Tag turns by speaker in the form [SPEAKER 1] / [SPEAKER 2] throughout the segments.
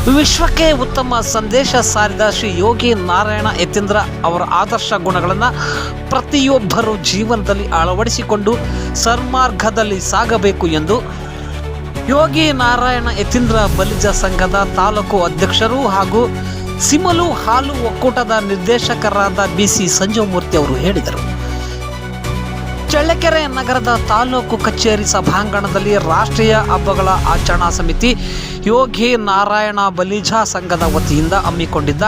[SPEAKER 1] ವಿಶ್ವಕ್ಕೆ ಉತ್ತಮ ಸಂದೇಶ ಸಾರಿದ ಶ್ರೀ ಯೋಗಿ ನಾರಾಯಣ ಯತೀಂದ್ರ ಅವರ ಆದರ್ಶ ಗುಣಗಳನ್ನು ಪ್ರತಿಯೊಬ್ಬರೂ ಜೀವನದಲ್ಲಿ ಅಳವಡಿಸಿಕೊಂಡು ಸನ್ಮಾರ್ಗದಲ್ಲಿ ಸಾಗಬೇಕು ಎಂದು ಯೋಗಿ ನಾರಾಯಣ ಯತೀಂದ್ರ ಬಲಿಜ ಸಂಘದ ತಾಲೂಕು ಅಧ್ಯಕ್ಷರು ಹಾಗೂ ಸಿಮಲು ಹಾಲು ಒಕ್ಕೂಟದ ನಿರ್ದೇಶಕರಾದ ಬಿಸಿ ಸಂಜೀವಮೂರ್ತಿ ಅವರು ಹೇಳಿದರು. ಚಳ್ಳಕೆರೆ ನಗರದ ತಾಲೂಕು ಕಚೇರಿ ಸಭಾಂಗಣದಲ್ಲಿ ರಾಷ್ಟ್ರೀಯ ಹಬ್ಬಗಳ ಆಚರಣಾ ಸಮಿತಿ ಯೋಗಿ ನಾರಾಯಣ ಬಲಿಜ ಸಂಘದ ವತಿಯಿಂದ ಹಮ್ಮಿಕೊಂಡಿದ್ದ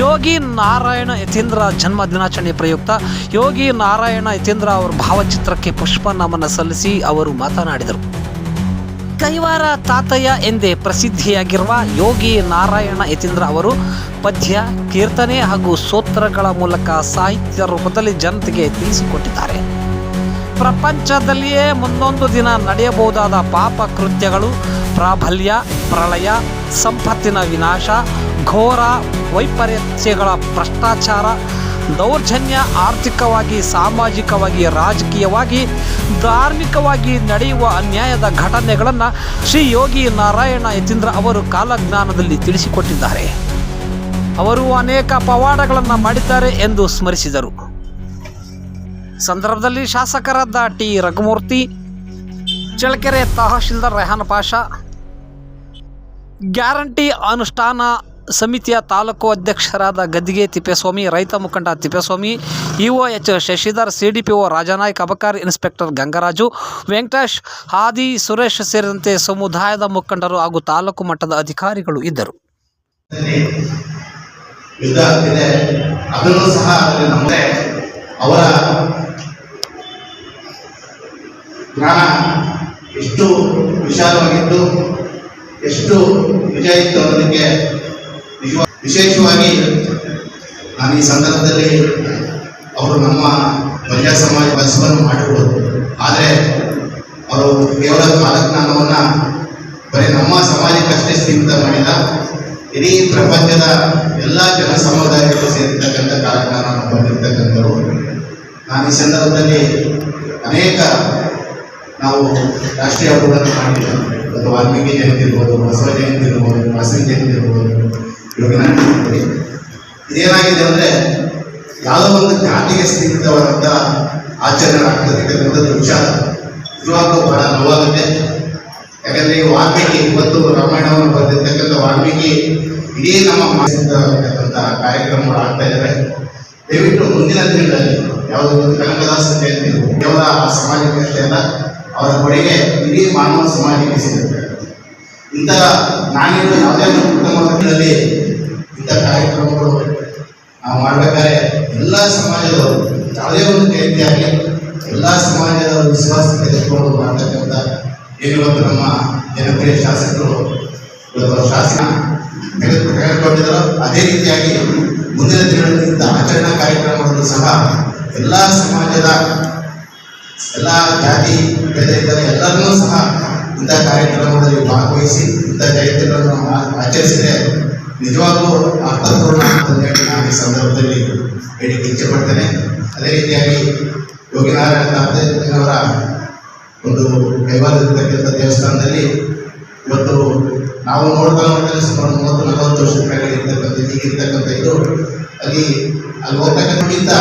[SPEAKER 1] ಯೋಗಿ ನಾರಾಯಣ ಯತೀಂದ್ರ ಜನ್ಮ ದಿನಾಚರಣೆ ಪ್ರಯುಕ್ತ ಯೋಗಿ ನಾರಾಯಣ ಯತೀಂದ್ರ ಅವರ ಭಾವಚಿತ್ರಕ್ಕೆ ಪುಷ್ಪ ನಮನ ಸಲ್ಲಿಸಿ ಅವರು ಮಾತನಾಡಿದರು. ಕೈವಾರ ತಾತಯ್ಯ ಎಂದೇ ಪ್ರಸಿದ್ಧಿಯಾಗಿರುವ ಯೋಗಿ ನಾರಾಯಣ ಯತೀಂದ್ರ ಅವರು ಪದ್ಯ, ಕೀರ್ತನೆ ಹಾಗೂ ಸ್ತೋತ್ರಗಳ ಮೂಲಕ ಸಾಹಿತ್ಯ ರೂಪದಲ್ಲಿ ಜನತೆಗೆ ತಿಳಿಸಿಕೊಟ್ಟಿದ್ದಾರೆ. ಪ್ರಪಂಚದಲ್ಲಿಯೇ ಮುಂದೊಂದು ದಿನ ನಡೆಯಬಹುದಾದ ಪಾಪ ಕೃತ್ಯಗಳು, ಪ್ರಾಬಲ್ಯ, ಪ್ರಳಯ, ಸಂಪತ್ತಿನ ವಿನಾಶ, ಘೋರ ವೈಪರೀತ್ಯಗಳ, ಭ್ರಷ್ಟಾಚಾರ, ದೌರ್ಜನ್ಯ, ಆರ್ಥಿಕವಾಗಿ, ಸಾಮಾಜಿಕವಾಗಿ, ರಾಜಕೀಯವಾಗಿ, ಧಾರ್ಮಿಕವಾಗಿ ನಡೆಯುವ ಅನ್ಯಾಯದ ಘಟನೆಗಳನ್ನು ಶ್ರೀ ಯೋಗಿ ನಾರಾಯಣ ಯತೀಂದ್ರ ಅವರು ಕಾಲಜ್ಞಾನದಲ್ಲಿ ತಿಳಿಸಿಕೊಟ್ಟಿದ್ದಾರೆ. ಅವರು ಅನೇಕ ಪವಾಡಗಳನ್ನು ಮಾಡಿದ್ದಾರೆ ಎಂದು ಸ್ಮರಿಸಿದರು. ಸಂದರ್ಭದಲ್ಲಿ ಶಾಸಕರಾದ ಟಿ ರಘುಮೂರ್ತಿ, ಚಳ್ಳಕೆರೆ ತಹಶೀಲ್ದಾರ್ ರೆಹಾನ್ ಪಾಷಾ, ಗ್ಯಾರಂಟಿ ಅನುಷ್ಠಾನ ಸಮಿತಿಯ ತಾಲೂಕು ಅಧ್ಯಕ್ಷರಾದ ಗದ್ದಿಗೆ ತಿಪ್ಪೇಸ್ವಾಮಿ, ರೈತ ಮುಖಂಡ Thippeswamy, EO H Shashidhar, CDPO Rajanaika, ಅಬಕಾರಿ ಇನ್ಸ್ಪೆಕ್ಟರ್ ಗಂಗರಾಜು, ವೆಂಕಟೇಶ್, ಹಾದಿ, ಸುರೇಶ್ ಸೇರಿದಂತೆ ಸಮುದಾಯದ ಮುಖಂಡರು ಹಾಗೂ ತಾಲೂಕು ಮಟ್ಟದ ಅಧಿಕಾರಿಗಳು ಇದ್ದರು.
[SPEAKER 2] ಅವರ ಜ್ಞಾನ ಎಷ್ಟು ವಿಶಾಲವಾಗಿದ್ದು ಎಷ್ಟು ನಿಜ ಇತ್ತು ಅನ್ನೋದಕ್ಕೆ ವಿಶೇಷವಾಗಿ ನಾನು ಈ ಸಂದರ್ಭದಲ್ಲಿ ಅವರು ನಮ್ಮ ಮಹಿಳಾ ಸಮಾಜ ಕೆಲಸವನ್ನು ಮಾಡಿರ್ಬೋದು. ಆದರೆ ಅವರು ಕೇವಲ ಕಾಲಜ್ಞಾನವನ್ನು ಬರೀ ನಮ್ಮ ಸಮಾಜಕ್ಕಷ್ಟೇ ಸೀಮಿತ ಮಾಡಿದ ಇಡೀ ಪ್ರಪಂಚದ ಎಲ್ಲ ಜನ ಸಮುದಾಯಗಳು ಸೇರಿರ್ತಕ್ಕಂಥ ಕಾಲಜ್ಞಾನವನ್ನು ಬಂದಿರತಕ್ಕಂಥವ್ರು. ನಾನು ಈ ಸಂದರ್ಭದಲ್ಲಿ ಅನೇಕ ನಾವು ರಾಷ್ಟ್ರೀಯ ಹಬ್ಬಗಳನ್ನು ಮಾಡಿದ್ದೇವೆ. ಮತ್ತು ವಾಲ್ಮೀಕಿ ಜಯಂತಿ ಇರ್ಬೋದು, ಬಸವ ಜಯಂತಿ ಇರ್ಬೋದು, ವಾಸವಿ ಜಯಂತಿ ಇರ್ಬೋದು, ಯೋಗನಾಥ್ ಇರ್ಬೋದು. ಇದೇನಾಗಿದೆ ಅಂದರೆ ಯಾವುದೋ ಒಂದು ಜಾತಿಗೆ ಸೀಮಿತವಾದಂಥ ಆಚರಣೆ ಆಗ್ತಕ್ಕಂಥದ್ದು ವಿಚಾರ ನಿಜವಾಗ್ಲೂ ಬಹಳ ನೋವಾಗುತ್ತೆ. ಯಾಕಂದರೆ ಈ ವಾಲ್ಮೀಕಿ ಇವತ್ತು ರಾಮಾಯಣವನ್ನು ಬರೆದಿರ್ತಕ್ಕಂಥ ವಾಲ್ಮೀಕಿ ಇಡೀ ನಮ್ಮ ಮಾಡಿರ್ತಕ್ಕಂಥ ಕಾರ್ಯಕ್ರಮಗಳು ಆಗ್ತಾ ಇದ್ದಾರೆ. ದಯವಿಟ್ಟು ಮುಂದಿನ ದಿನಗಳಲ್ಲಿ ಯಾವುದೋ ಒಂದು ಕನಕದಾಸ ಜಯಂತಿ ಕೇವಲ ಆ ಸಮಾಜಕ್ಕೆ ಅಷ್ಟೇ ಅಲ್ಲ, ಅವರ ಕೊಡುಗೆ ಇಡೀ ಮಾನವ ಸಮಾಜಕ್ಕೆ ಸಿಗುತ್ತೆ. ಇಂಥ ನಾನಿರುವ ಯಾವುದೇ ಒಂದು ಕುಟುಂಬದಲ್ಲಿ ಇಂಥ ಕಾರ್ಯಕ್ರಮಗಳು ನಾವು ಮಾಡಬೇಕಾದ್ರೆ ಎಲ್ಲ ಸಮಾಜದವರು ಯಾವುದೇ ಒಂದು ಜಯಂತಿ ಆಗಲಿ ಎಲ್ಲ ಸಮಾಜದ ವಿಶ್ವಾಸ ತೆಗೆದುಕೊಂಡು ಮಾಡ್ತಕ್ಕಂಥ ಏನಿವತ್ತು ನಮ್ಮ ಜನಪ್ರಿಯ ಶಾಸಕರು ಇವತ್ತು ಶಾಸನ ತೆಗೆದುಕೊಂಡಿದ್ರು. ಅದೇ ರೀತಿಯಾಗಿ ಮುಂದಿನ ದಿನಗಳಲ್ಲಿ ಇಂಥ ಆಚರಣಾ ಕಾರ್ಯಕ್ರಮಗಳು ಸಹ ಎಲ್ಲ ಸಮಾಜದ ಎಲ್ಲ ಜಾತಿ ಭೇದ ಇದ್ದರೆ ಎಲ್ಲರನ್ನೂ ಸಹ ಇಂಥ ಕಾರ್ಯಕ್ರಮಗಳಲ್ಲಿ ಭಾಗವಹಿಸಿ ಇಂಥ ಜಯಂತಿಗಳನ್ನು ಆಚರಿಸಿದರೆ ನಿಜವಾಗ್ಲೂ ಅರ್ಥಪೂರ್ಣ ಅಂತಂದೇಳಿ ನಾನು ಈ ಸಂದರ್ಭದಲ್ಲಿ ಹೇಳಿಕ್ಕೆ ಇಚ್ಛೆಪಡ್ತೇನೆ. ಅದೇ ರೀತಿಯಾಗಿ ಯೋಗಿ ನಾರಾಯಣ ಅವರ ಒಂದು ಕೈವಾರದಿರ್ತಕ್ಕಂಥ ದೇವಸ್ಥಾನದಲ್ಲಿ ಇವತ್ತು ನಾವು ನೋಡ್ತಾ ಸುಮಾರು 30-40 ವರ್ಷದ ಕೆಳಗಡೆ ಇರ್ತಕ್ಕಂಥ ಈಗಿರ್ತಕ್ಕಂಥ ಇದು ಅಲ್ಲಿ ಹೋಗ್ತಕ್ಕಂಥ